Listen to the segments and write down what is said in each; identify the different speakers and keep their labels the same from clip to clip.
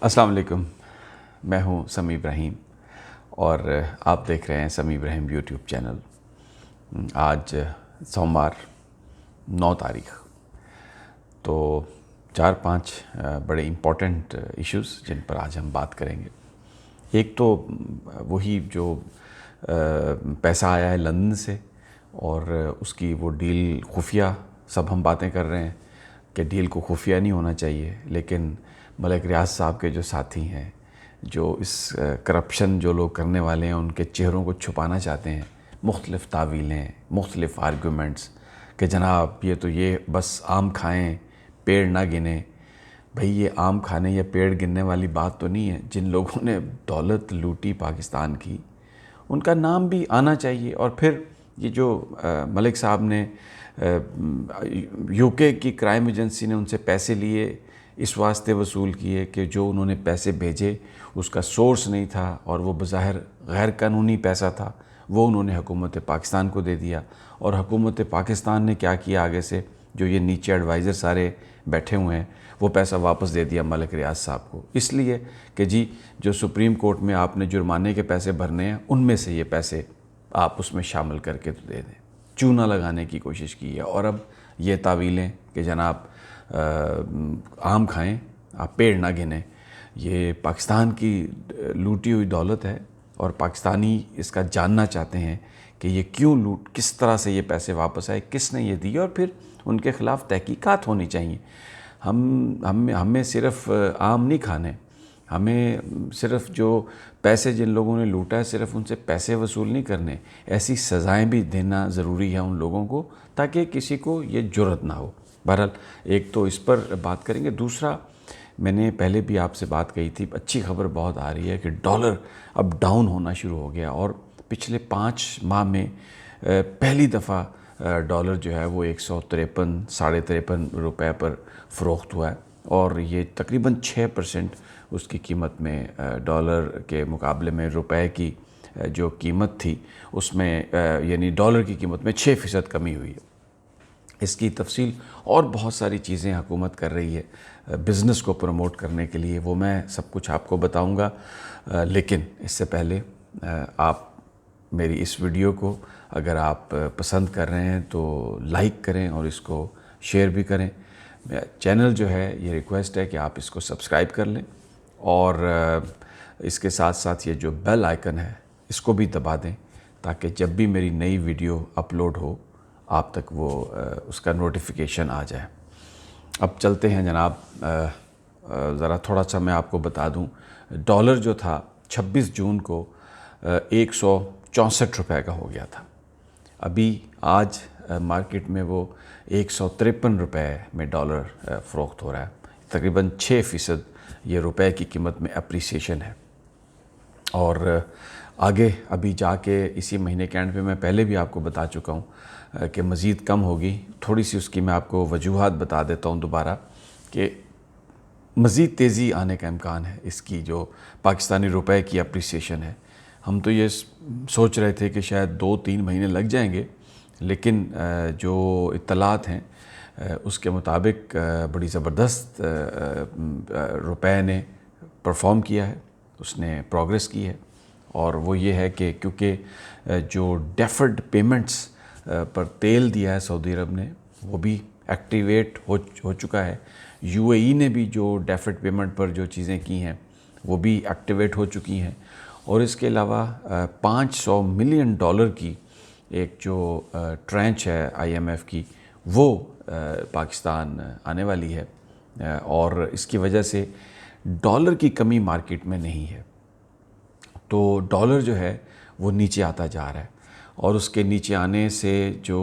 Speaker 1: السلام علیکم، میں ہوں سمیع ابراہیم اور آپ دیکھ رہے ہیں سمیع ابراہیم یوٹیوب چینل۔ آج سوموار 9 تاریخ، تو 4-5 بڑے امپورٹنٹ ایشوز جن پر آج ہم بات کریں گے۔ ایک تو وہی جو پیسہ آیا ہے لندن سے اور اس کی وہ ڈیل خفیہ، سب ہم باتیں کر رہے ہیں کہ ڈیل کو خفیہ نہیں ہونا چاہیے، لیکن ملک ریاض صاحب کے جو ساتھی ہیں، جو اس کرپشن جو لوگ کرنے والے ہیں، ان کے چہروں کو چھپانا چاہتے ہیں، مختلف تعویلیں، مختلف آرگومنٹس کہ جناب یہ بس آم کھائیں پیڑ نہ گنیں۔ بھئی یہ آم کھانے یا پیڑ گننے والی بات تو نہیں ہے۔ جن لوگوں نے دولت لوٹی پاکستان کی، ان کا نام بھی آنا چاہیے۔ اور پھر یہ جو ملک صاحب نے UK کی کرائم ایجنسی نے ان سے پیسے لیے، اس واسطے وصول کیے کہ جو انہوں نے پیسے بھیجے اس کا سورس نہیں تھا اور وہ بظاہر غیر قانونی پیسہ تھا، وہ انہوں نے حکومت پاکستان کو دے دیا۔ اور حکومت پاکستان نے کیا کیا آگے سے، جو یہ نیچے ایڈوائزر سارے بیٹھے ہوئے ہیں، وہ پیسہ واپس دے دیا ملک ریاض صاحب کو، اس لیے کہ جی جو سپریم کورٹ میں آپ نے جرمانے کے پیسے بھرنے ہیں، ان میں سے یہ پیسے آپ اس میں شامل کر کے تو دے دیں۔ چونا لگانے کی کوشش کی ہے۔ اور اب یہ تعویلیں کہ جناب آم کھائیں آپ پیڑ نہ گنیں، یہ پاکستان کی لوٹی ہوئی دولت ہے اور پاکستانی اس کا جاننا چاہتے ہیں کہ یہ کیوں کس طرح سے یہ پیسے واپس آئے، کس نے یہ دی، اور پھر ان کے خلاف تحقیقات ہونی چاہیے۔ ہمیں صرف آم نہیں کھانے، ہمیں صرف جو پیسے جن لوگوں نے لوٹا ہے صرف ان سے پیسے وصول نہیں کرنے، ایسی سزائیں بھی دینا ضروری ہے ان لوگوں کو، تاکہ کسی کو یہ جرأت نہ ہو۔ بہرحال ایک تو اس پر بات کریں گے۔ دوسرا، میں نے پہلے بھی آپ سے بات کہی تھی، اچھی خبر بہت آ رہی ہے کہ ڈالر اب ڈاؤن ہونا شروع ہو گیا، اور پچھلے 5 ماہ میں پہلی دفعہ ڈالر جو ہے وہ 153 ساڑھے 53 روپے پر فروخت ہوا ہے، اور یہ تقریباً 6% اس کی قیمت میں ڈالر کے مقابلے میں روپے کی جو قیمت تھی اس میں یعنی ڈالر کی قیمت میں 6% کمی ہوئی ہے۔ اس کی تفصیل اور بہت ساری چیزیں حکومت کر رہی ہے بزنس کو پروموٹ کرنے کے لیے، وہ میں سب کچھ آپ کو بتاؤں گا، لیکن اس سے پہلے آپ میری اس ویڈیو کو اگر آپ پسند کر رہے ہیں تو لائک کریں اور اس کو شیئر بھی کریں۔ چینل جو ہے یہ ریکویسٹ ہے کہ آپ اس کو سبسکرائب کر لیں، اور اس کے ساتھ ساتھ یہ جو بیل آئیکن ہے اس کو بھی دبا دیں، تاکہ جب بھی میری نئی ویڈیو اپلوڈ ہو آپ تک وہ اس کا نوٹیفیکیشن آ جائے۔ اب چلتے ہیں جناب، ذرا تھوڑا سا میں آپ کو بتا دوں۔ ڈالر جو تھا 26 جون کو 164 روپے کا ہو گیا تھا، ابھی آج مارکیٹ میں وہ 153 روپے میں ڈالر فروخت ہو رہا ہے، تقریباً 6% یہ روپے کی قیمت میں اپریسیشن ہے۔ اور آگے ابھی جا کے اسی مہینے کے اینڈ پہ میں پہلے بھی آپ کو بتا چکا ہوں کہ مزید کم ہوگی، تھوڑی سی اس کی میں آپ کو وجوہات بتا دیتا ہوں دوبارہ کہ مزید تیزی آنے کا امکان ہے اس کی جو پاکستانی روپے کی اپریسیشن ہے۔ ہم تو یہ سوچ رہے تھے کہ شاید 2-3 مہینے لگ جائیں گے، لیکن جو اطلاعات ہیں اس کے مطابق بڑی زبردست روپے نے پرفارم کیا ہے، اس نے پروگریس کی ہے، اور وہ یہ ہے کہ کیونکہ جو ڈیفرڈ پیمنٹس پر تیل دیا ہے سعودی عرب نے وہ بھی ایکٹیویٹ ہو چکا ہے، UAE نے بھی جو ڈیفرڈ پیمنٹ پر جو چیزیں کی ہیں وہ بھی ایکٹیویٹ ہو چکی ہیں، اور اس کے علاوہ $500 ملین کی ایک جو ٹرینچ ہے IMF کی، وہ پاکستان آنے والی ہے، اور اس کی وجہ سے ڈالر کی کمی مارکیٹ میں نہیں ہے، تو ڈالر جو ہے وہ نیچے آتا جا رہا ہے، اور اس کے نیچے آنے سے جو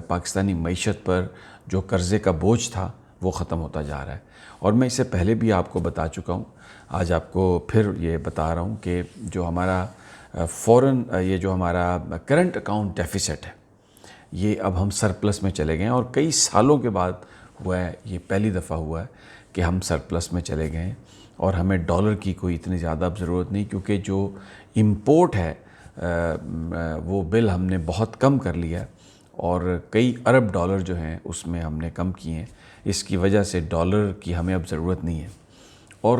Speaker 1: پاکستانی معیشت پر جو قرضے کا بوجھ تھا وہ ختم ہوتا جا رہا ہے۔ اور میں اس سے پہلے بھی آپ کو بتا چکا ہوں، آج آپ کو پھر یہ بتا رہا ہوں کہ جو ہمارا یہ جو ہمارا کرنٹ اکاؤنٹ ڈیفیسٹ ہے، یہ اب ہم سرپلس میں چلے گئے ہیں، اور کئی سالوں کے بعد ہوا ہے، یہ پہلی دفعہ ہوا ہے کہ ہم سرپلس میں چلے گئے ہیں، اور ہمیں ڈالر کی کوئی اتنی زیادہ اب ضرورت نہیں، کیونکہ جو امپورٹ ہے وہ بل ہم نے بہت کم کر لیا ہے، اور کئی ارب ڈالر جو ہیں اس میں ہم نے کم کیے ہیں، اس کی وجہ سے ڈالر کی ہمیں اب ضرورت نہیں ہے۔ اور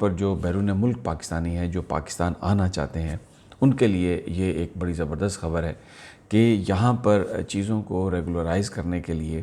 Speaker 1: پر جو بیرون ملک پاکستانی ہیں جو پاکستان آنا چاہتے ہیں ان کے لیے یہ ایک بڑی زبردست خبر ہے کہ یہاں پر چیزوں کو ریگولرائز کرنے کے لیے،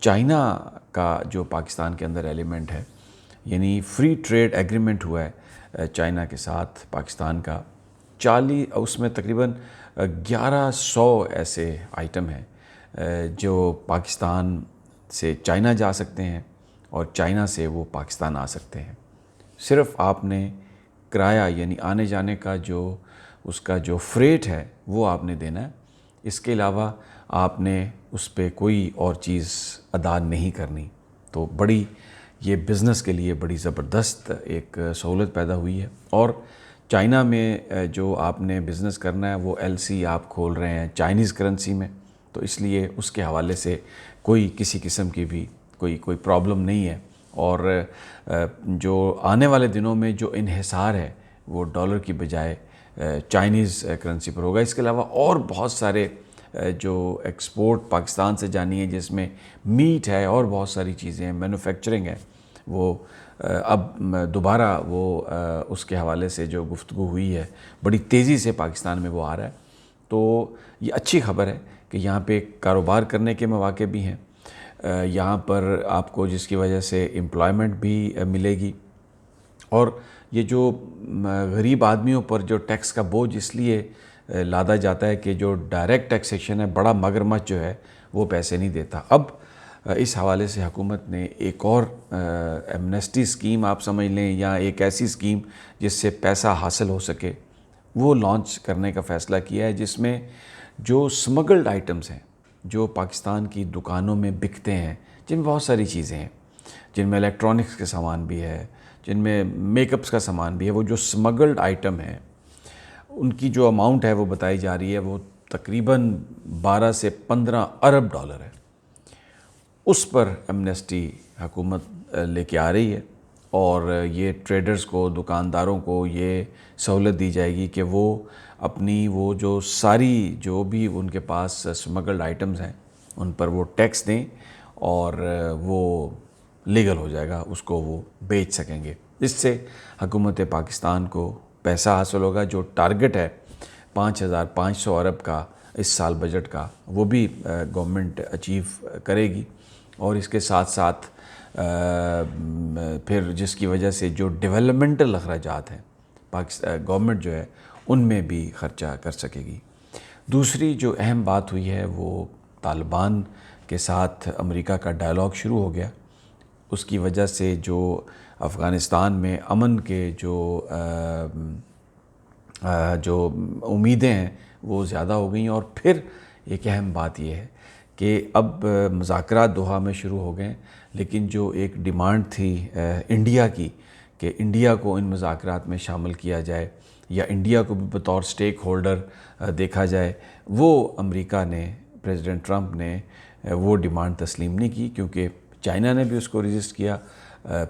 Speaker 1: چائنا کا جو پاکستان کے اندر ایلیمنٹ ہے، یعنی فری ٹریڈ ایگریمنٹ ہوا ہے چائنا کے ساتھ پاکستان کا، 40 اس میں تقریباً 1100 ایسے آئٹم ہیں جو پاکستان سے چائنا جا سکتے ہیں اور چائنا سے وہ پاکستان آ سکتے ہیں۔ صرف آپ نے کرایہ یعنی آنے جانے کا جو اس کا جو فریٹ ہے وہ آپ نے دینا ہے، اس کے علاوہ آپ نے اس پہ کوئی اور چیز ادا نہیں کرنی۔ تو بڑی یہ بزنس کے لیے بڑی زبردست ایک سہولت پیدا ہوئی ہے، اور چائنا میں جو آپ نے بزنس کرنا ہے وہ LC آپ کھول رہے ہیں چائنیز کرنسی میں، تو اس لیے اس کے حوالے سے کوئی کسی قسم کی بھی کوئی پرابلم نہیں ہے، اور جو آنے والے دنوں میں جو انحصار ہے وہ ڈالر کی بجائے چائنیز کرنسی پر ہوگا۔ اس کے علاوہ اور بہت سارے جو ایکسپورٹ پاکستان سے جانی ہے، جس میں میٹ ہے اور بہت ساری چیزیں ہیں، مینوفیکچرنگ ہے، وہ اب دوبارہ وہ اس کے حوالے سے جو گفتگو ہوئی ہے بڑی تیزی سے پاکستان میں وہ آ رہا ہے۔ تو یہ اچھی خبر ہے کہ یہاں پہ کاروبار کرنے کے مواقع بھی ہیں، یہاں پر آپ کو جس کی وجہ سے امپلائمنٹ بھی ملے گی، اور یہ جو غریب آدمیوں پر جو ٹیکس کا بوجھ اس لیے لادا جاتا ہے کہ جو ڈائریکٹ ٹیکسیشن ہے، بڑا مگرمچھ جو ہے وہ پیسے نہیں دیتا، اب اس حوالے سے حکومت نے ایک اور ایمنیسٹی اسکیم آپ سمجھ لیں، یا ایک ایسی اسکیم جس سے پیسہ حاصل ہو سکے، وہ لانچ کرنے کا فیصلہ کیا ہے، جس میں جو سمگلڈ آئٹمز ہیں جو پاکستان کی دکانوں میں بکتے ہیں، جن میں بہت ساری چیزیں ہیں، جن میں الیکٹرانکس کے سامان بھی ہے، جن میں میک اپس کا سامان بھی ہے، وہ جو سمگلڈ آئٹم ہیں ان کی جو اماؤنٹ ہے وہ بتائی جا رہی ہے وہ تقریباً 12 سے 15 ارب ڈالر ہے، اس پر ایمنیسٹی حکومت لے کے آ رہی ہے، اور یہ ٹریڈرز کو، دکانداروں کو یہ سہولت دی جائے گی کہ وہ اپنی وہ جو ساری جو بھی ان کے پاس سمگلڈ آئٹمز ہیں ان پر وہ ٹیکس دیں، اور وہ لیگل ہو جائے گا، اس کو وہ بیچ سکیں گے۔ اس سے حکومت پاکستان کو پیسہ حاصل ہوگا، جو ٹارگٹ ہے 5500 ارب کا اس سال بجٹ کا، وہ بھی گورنمنٹ اچیو کرے گی، اور اس کے ساتھ ساتھ پھر جس کی وجہ سے جو ڈیولپمنٹل اخراجات ہیں گورنمنٹ جو ہے ان میں بھی خرچہ کر سکے گی۔ دوسری جو اہم بات ہوئی ہے وہ طالبان کے ساتھ امریکہ کا ڈائلاگ شروع ہو گیا، اس کی وجہ سے جو افغانستان میں امن کے جو امیدیں ہیں وہ زیادہ ہو گئیں، اور پھر ایک اہم بات یہ ہے کہ اب مذاکرات دوحہ میں شروع ہو گئے، لیکن جو ایک ڈیمانڈ تھی انڈیا کی کہ انڈیا کو ان مذاکرات میں شامل کیا جائے یا انڈیا کو بھی بطور سٹیک ہولڈر دیکھا جائے، وہ امریکہ نے، پریزیڈنٹ ٹرمپ نے وہ ڈیمانڈ تسلیم نہیں کی، کیونکہ چائنا نے بھی اس کو ریزسٹ کیا،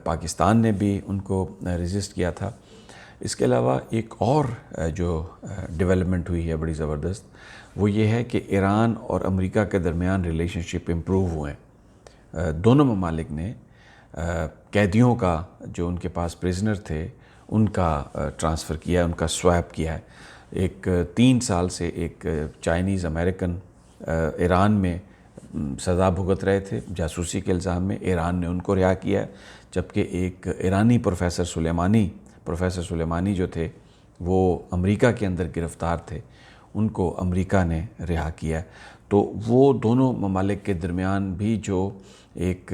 Speaker 1: پاکستان نے بھی ان کو ریزسٹ کیا تھا۔ اس کے علاوہ ایک اور جو ڈیولپمنٹ ہوئی ہے بڑی زبردست، وہ یہ ہے کہ ایران اور امریکہ کے درمیان ریلیشن شپ امپروو ہوئے ہیں۔ دونوں ممالک نے قیدیوں کا جو ان کے پاس پریزنر تھے ان کا ٹرانسفر کیا ہے، ان کا سویپ کیا ہے۔ ایک 3 سال سے ایک چائنیز امریکن ایران میں سزا بھگت رہے تھے جاسوسی کے الزام میں، ایران نے ان کو رہا کیا ہے، جبکہ ایک ایرانی پروفیسر سلیمانی جو تھے وہ امریکہ کے اندر گرفتار تھے، ان کو امریکہ نے رہا کیا ہے۔ تو وہ دونوں ممالک کے درمیان بھی جو ایک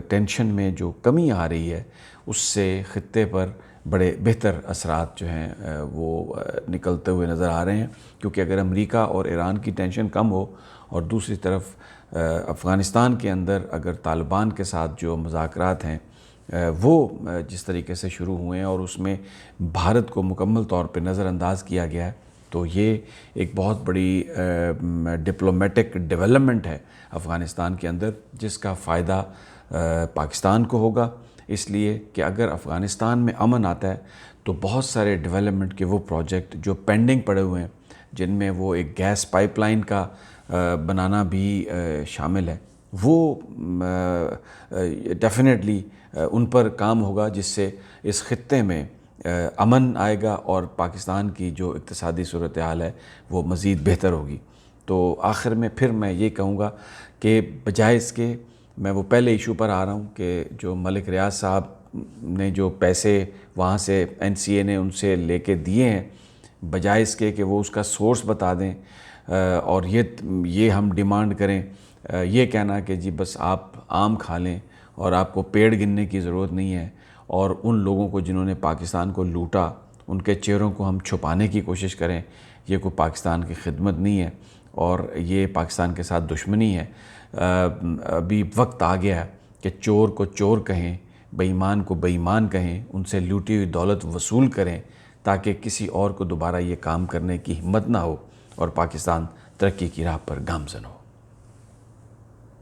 Speaker 1: ٹینشن میں جو کمی آ رہی ہے، اس سے خطے پر بڑے بہتر اثرات جو ہیں وہ نکلتے ہوئے نظر آ رہے ہیں، کیونکہ اگر امریکہ اور ایران کی ٹینشن کم ہو، اور دوسری طرف افغانستان کے اندر اگر طالبان کے ساتھ جو مذاکرات ہیں وہ جس طریقے سے شروع ہوئے ہیں اور اس میں بھارت کو مکمل طور پہ نظر انداز کیا گیا ہے، تو یہ ایک بہت بڑی ڈپلومیٹک ڈیولپمنٹ ہے افغانستان کے اندر، جس کا فائدہ پاکستان کو ہوگا، اس لیے کہ اگر افغانستان میں امن آتا ہے تو بہت سارے ڈیولپمنٹ کے وہ پروجیکٹ جو پینڈنگ پڑے ہوئے ہیں، جن میں وہ ایک گیس پائپ لائن کا بنانا بھی شامل ہے، وہ ڈیفینیٹلی ان پر کام ہوگا، جس سے اس خطے میں امن آئے گا اور پاکستان کی جو اقتصادی صورتحال ہے وہ مزید بہتر ہوگی۔ تو آخر میں پھر میں یہ کہوں گا کہ بجائے اس کے، میں وہ پہلے ایشو پر آ رہا ہوں کہ جو ملک ریاض صاحب نے جو پیسے وہاں سے NCA نے ان سے لے کے دیے ہیں، بجائے اس کے کہ وہ اس کا سورس بتا دیں اور یہ ہم ڈیمانڈ کریں، یہ کہنا کہ جی بس آپ آم کھا لیں اور آپ کو پیڑ گننے کی ضرورت نہیں ہے، اور ان لوگوں کو جنہوں نے پاکستان کو لوٹا ان کے چہروں کو ہم چھپانے کی کوشش کریں، یہ کوئی پاکستان کی خدمت نہیں ہے اور یہ پاکستان کے ساتھ دشمنی ہے۔ ابھی وقت آ گیا ہے کہ چور کو چور کہیں، بے ایمان کو بے ایمان کہیں، ان سے لوٹی ہوئی دولت وصول کریں تاکہ کسی اور کو دوبارہ یہ کام کرنے کی ہمت نہ ہو اور پاکستان ترقی کی راہ پر گامزن ہو۔